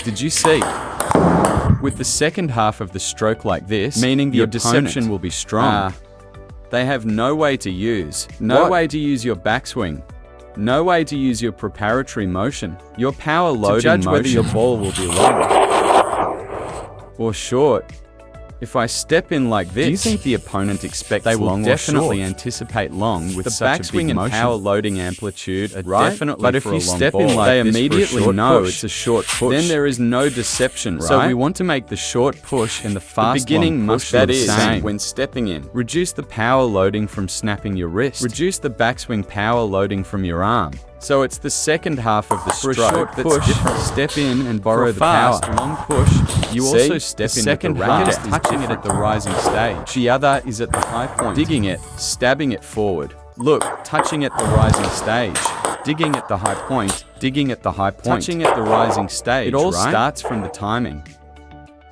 Did you see? With the second half of the stroke like this, meaning your deception will be strong. They have no way to use. No way to use your backswing. No way to use your preparatory motion. Your power loading judge whether motion your ball will be long or short. If I step in like this, do you think the opponent expects they will long definitely or short? anticipate long with The such a backswing big and motion. power loading amplitude are Right? definitely But if for you a long step ball. in like they this for a immediately short know push, it's a short push. Then there is no deception, right? So we want to make the short push and the fast The beginning long must push be look the the same same when stepping in. Reduce the power loading from snapping your wrist. Reduce the backswing power loading from your arm. So it's the second half of the stroke short that's push, different. Step in and borrow the fast, power. Long push. You See? also step The in second with the racket, half is touching it at the rising stage. The other is at the high point, digging it, stabbing it forward. Look, touching at the rising stage, digging at the high point, digging at the high point, touching at the rising stage. It all starts from the timing.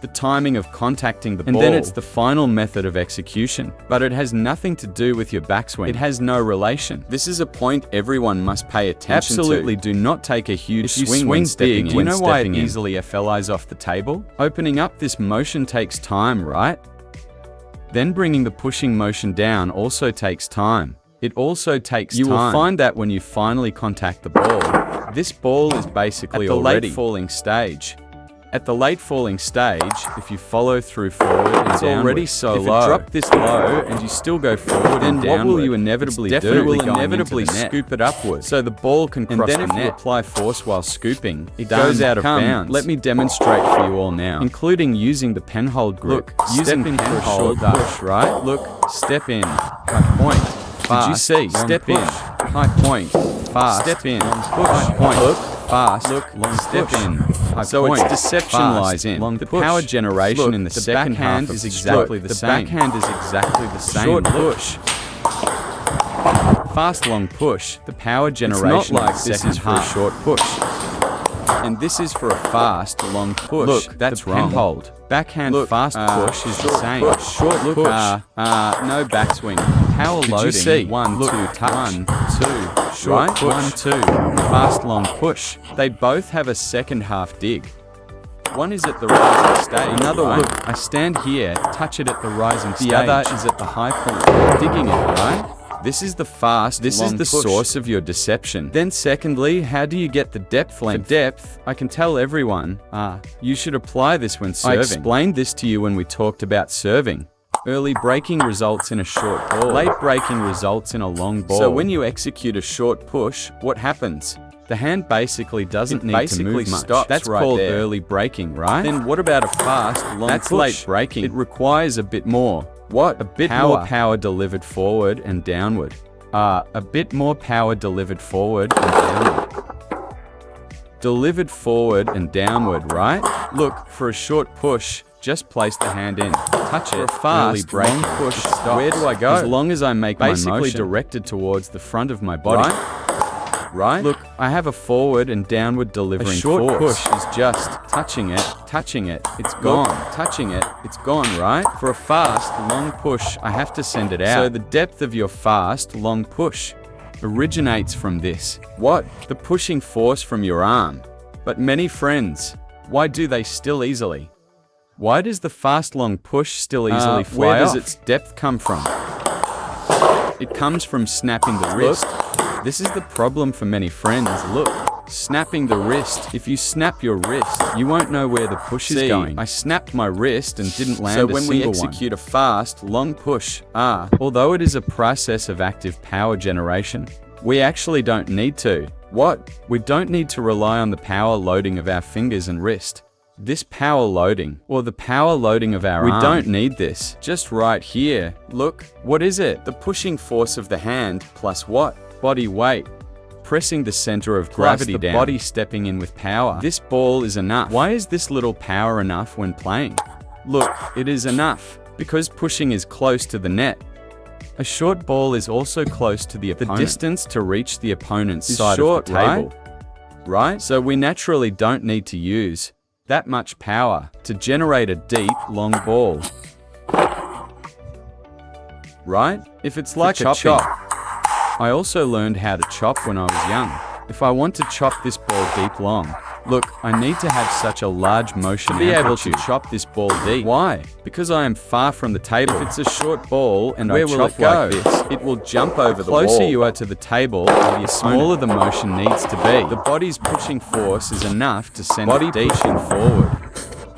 The timing of contacting the ball. And then it's the final method of execution. But it has nothing to do with your backswing. It has no relation. This is a point everyone must pay attention to. Absolutely do not take a huge swing when stepping in. Do you know why it easily FLIs off the table? Opening up this motion takes time, right? Then bringing the pushing motion down also takes time. It also takes time. You will find that when you finally contact the ball, this ball is basically already late falling stage. At the late falling stage, if you follow through forward and downward, it's already so low. If you drop this low and you still go forward and downward, what will you inevitably do? It will inevitably scoop it upwards, so the ball can cross the net. And then if you apply force while scooping, it goes out of bounds. Let me demonstrate for you all now, including using the penhold grip. Look, using penhold push, right? Look, step in, high point, fast. Did you see? Step in, high point, fast. Step in, push, high point. Look, fast. Look, long step in. So its deception lies in the power generation in the second half is exactly the same. The backhand is exactly the same. Short push. Fast long push. The power generation it's not like this is for a short push. And this is for a fast long push. Look, that's wrong. Penhold. Backhand fast push is the same. Short push. No backswing. Power loading. You see? 1, 2, touch. 1, 2. Short push. 1, 2. Fast long push. They both have a second half dig. One is at the rising stage. Another one. Look, I stand here, touch it at the rising stage. The other is at the high point, digging it, right? This is the fast, this is the source of your deception. Then secondly, how do you get the depth length? For depth, I can tell everyone, you should apply this when serving. I explained this to you when we talked about serving. Early breaking results in a short ball. Late breaking results in a long ball. So when you execute a short push, what happens? The hand basically doesn't need to move much. That's right called there. Early breaking, right? Then what about a fast, long That's push? Late breaking. It requires a bit more. What? A bit more power delivered forward and downward. A bit more power delivered forward and downward. Delivered forward and downward, right? Look, for a short push, just place the hand in, touch it, fast, long push, stop. Where do I go? As long as I make basically my motion directed towards the front of my body. Right? Look, I have a forward and downward delivering force. A short push is just touching it, it's gone. Touching it, it's gone, right? For a fast, long push, I have to send it out. So the depth of your fast, long push originates from this. What? The pushing force from your arm. But many friends, why do they still easily? Why does the fast, long push still easily fly Where does off? Its depth come from? It comes from snapping the wrist. This is the problem for many friends. Look, snapping the wrist. If you snap your wrist, you won't know where the push is going. I snapped my wrist and didn't land a single one. So when we execute a fast, long push, although it is a process of active power generation, we actually don't need to. What? We don't need to rely on the power loading of our fingers and wrist. This power loading, or the power loading of our arm, we don't need this. Just right here. Look, what is it? The pushing force of the hand plus what? Body weight, pressing the center of gravity down. Body stepping in with power. This ball is enough. Why is this little power enough when playing? Look, it is enough because pushing is close to the net. A short ball is also close to the opponent. The distance to reach the opponent's side of the table. Right? So we naturally don't need to use that much power to generate a deep, long ball. Right? If it's like a chop. I also learned how to chop when I was young. If I want to chop this ball deep long, Look, I need to have such a large motion to be able amplitude. to chop this ball deep. Why? Because I am far from the table. If it's a short ball and Where I will chop it go? like this, it will jump over the ball. The closer you are to the table, the smaller the motion needs to be. The body's pushing force is enough to send Body it deep. pushing forward.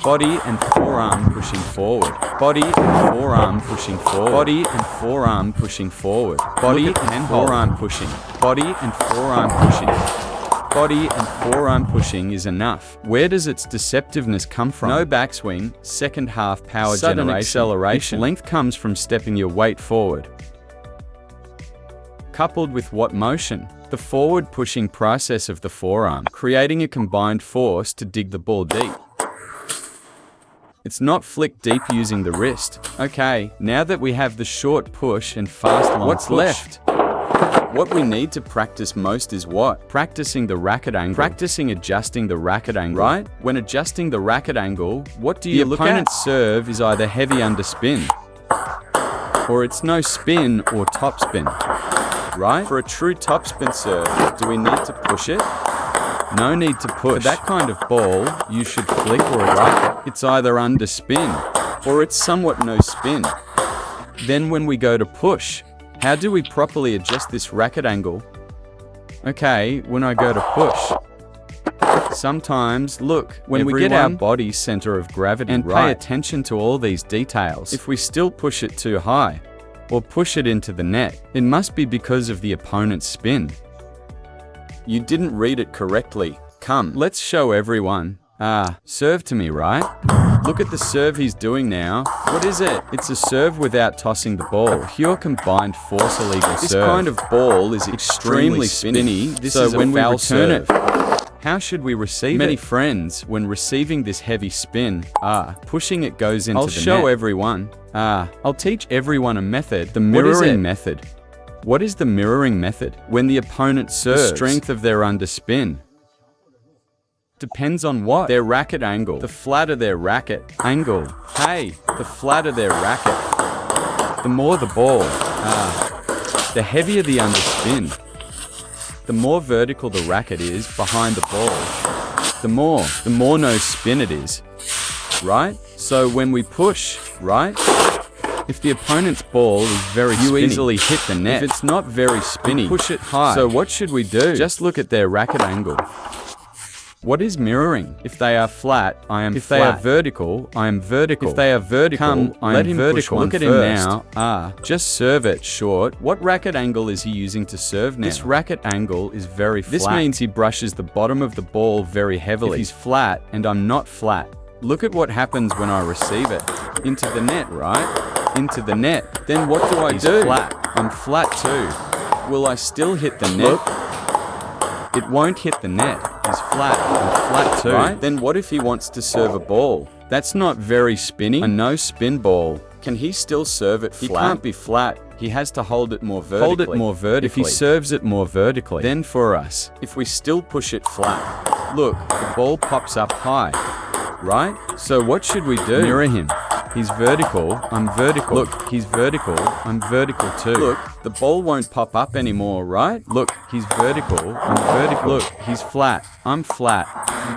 Body and forearm pushing forward. Body and forearm pushing forward. Body and forearm pushing forward. Body and forearm pushing. Body and forearm pushing. Body and forearm pushing is enough. Where does its deceptiveness come from? No backswing, second half power Sudden generation. acceleration. Its length comes from stepping your weight forward. Coupled with what motion? The forward pushing process of the forearm, creating a combined force to dig the ball deep. It's not flick deep using the wrist. Okay, now that we have the short push and fast long What's push, left? what we need to practice most is what? Practicing the racket angle. Practicing adjusting the racket angle. Right? When adjusting the racket angle, what do you look at? The opponent's serve is either heavy underspin, or it's no spin or topspin. Right? For a true topspin serve, do we need to push it? No need to push. For that kind of ball, you should flick or racket. It's either underspin, or it's somewhat no spin. Then when we go to push, how do we properly adjust this racket angle? Okay, when I go to push, sometimes, look, when we get our body center of gravity and pay attention to all these details, if we still push it too high, or push it into the net, it must be because of the opponent's spin. You didn't read it correctly. Come, let's show everyone. Serve to me, right? Look at the serve he's doing now. What is it? It's a serve without tossing the ball. A pure combined force illegal serve. This kind of ball is extremely spinny. This is when we return it. How should we receive it? Many friends, when receiving this heavy spin, pushing it goes into the net. I'll show everyone. I'll teach everyone a method. The mirroring method. What is the mirroring method? When the opponent serves, the strength of their underspin depends on what? Their racket angle. The flatter their racket angle. Hey, the flatter their racket, the more the ball. The heavier the underspin, the more vertical the racket is behind the ball, the more no spin it is. Right? So when we push, right? If the opponent's ball is very spinny, you easily hit the net. If it's not very spinny, push it high. So what should we do? Just look at their racket angle. What is mirroring? If they are flat, I am flat. If they are vertical, I am vertical. If they are vertical, I am vertical. Look at him now. Just serve it short. What racket angle is he using to serve now? This racket angle is very flat. This means he brushes the bottom of the ball very heavily. If he's flat and I'm not flat, look at what happens when I receive it. Into the net, right? Into the net. Then what do I do? Flat. I'm flat too. Will I still hit the net? Look. It won't hit the net. He's flat. I'm flat too. Right? Then what if he wants to serve a ball? That's not very spinny. A no spin ball. Can he still serve it flat? He can't be flat. He has to hold it more vertically. Hold it more vertically. If he serves it more vertically, then for us, if we still push it flat, look, the ball pops up high. Right? So what should we do? Mirror him. He's vertical, I'm vertical. Look, he's vertical, I'm vertical too. Look, the ball won't pop up anymore, right? Look, he's vertical, I'm vertical. Look, he's flat, I'm flat.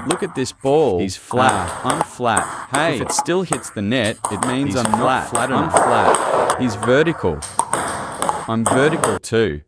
Look at this ball. He's flat, I'm flat. Hey, if it still hits the net, it means I'm not flat enough. I'm flat. He's vertical, I'm vertical too.